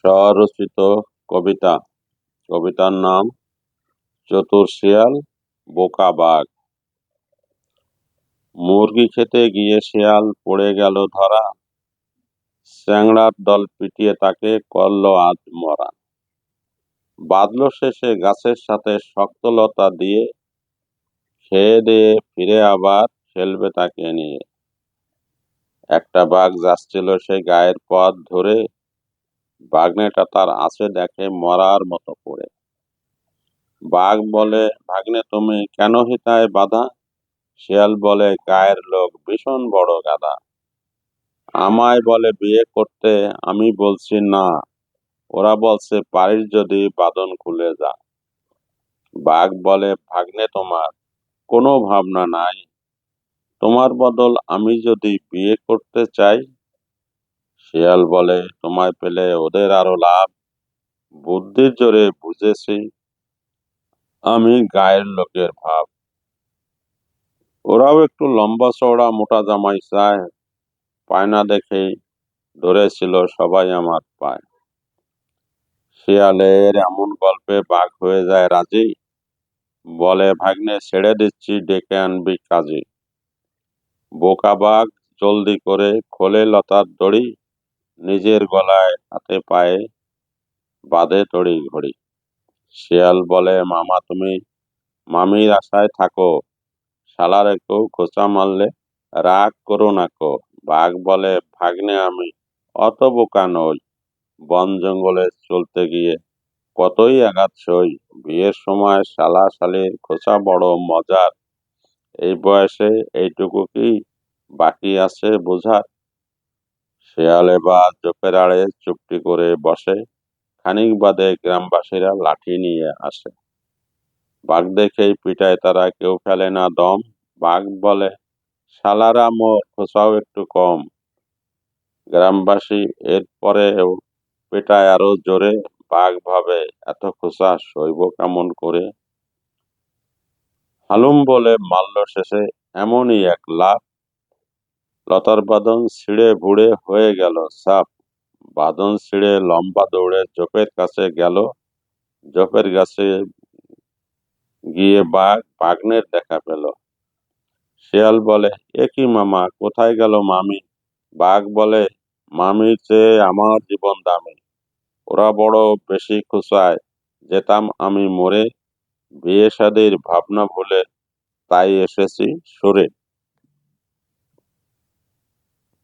স্বরচিত কবিতা। কবিতার নাম চতুর শিয়াল বোকা বাঘ। মুরগি খেতে গিয়ে শিয়াল পড়ে গেল ধরা, চ্যাংড়ার দল পিটিয়ে তাকে করল আজ মরা। বাঁধল শেষে গাছের সাথে শক্ত লতা দিয়ে, খেয়ে দিয়ে ফিরে আবার ফেলবে তাকে নিয়ে। একটা বাঘ যাচ্ছিল সে গায়ের পথ ধরে, বাঘনেটা তার আছে দেখে মরার মতো পড়ে। বাঘ বলে, ভাগ্নে তুমি কেন হিতায় বাধা? শিয়াল বলে, গায়ের লোক ভীষণ বড় গাধা। আমায় বলে বিয়ে করতে, আমি বলছি না, ওরা বলছে পারিস যদি বাঁধন খুলে যা। বাঘ বলে, ভাগ্নে তোমার কোনো ভাবনা নাই, তোমার বদল আমি যদি বিয়ে করতে চাই। শিয়াল বলে, তোমায় পেলে ওদের আরো লাভ, বুদ্ধির জোরে বুঝেছি আমি গায়ের লোকের ভাব। ওরাও একটু লম্বা চওড়া মোটা জামাই চায়, পায় না দেখেই ধরেছিল সবাই আমার পায়। শিয়ালের এমন গল্পে বাঘ হয়ে যায় রাজি, বলে ভাগ্নে ছেড়ে দিচ্ছি ডেকে আনবি কাজী। বোকা বাঘ জলদি করে খোলে লতার দড়ি, নিজের গলায় হাতে পায়ে বাঁধে তড়ি ঘড়ি। শিয়াল বলে, মামা তুমি মামির আশায় থাকো, শালার কেউ খোঁচা মারলে রাগ করো না কো। বাঘ বলে, ভাগ্নে আমি অত বোকা নই, বন জঙ্গলে চলতে গিয়ে কতই আঘাত সই। বিয়ের সময় শালা শালির খোঁচা বড় মজার, এই বয়সে এইটুকু কি বাকি আছে বোঝার। শিয়াল এবার চোখের আড়ে চুপটি করে বসে, খানিক বাদে গ্রামবাসীরা লাঠি নিয়ে আসে। বাঘ দেখেই পিটায় তারা, কেউ ফেলে না দম। বাঘ বলে, শালারা মোর খোঁচাও একটু কম। গ্রামবাসী এরপরেও পেটায় আরো জোরে। বাঘ ভাবে, এত খোঁচা সইব কেমন করে। হালুম বলে মারল শেষে এমনই এক লাফ, লতার বাঁধন ছিঁড়ে ভুঁড়ে হয়ে গেল সাপ। বাঁধন ছিঁড়ে লম্বা দৌড়ে জোপের কাছে গেল, জোপের গাছে গিয়ে বাঘ ভাগ্নের দেখা পেল। শিয়াল বলে, এ কি মামা, কোথায় গেল মামি? বাঘ বলে, মামির চেয়ে আমার জীবন দামি, ওরা বড় বেশি খোঁচায়, যেতাম আমি মরে, বিয়ে শাদীর ভাবনা ভুলে তাই এসেছি সরে।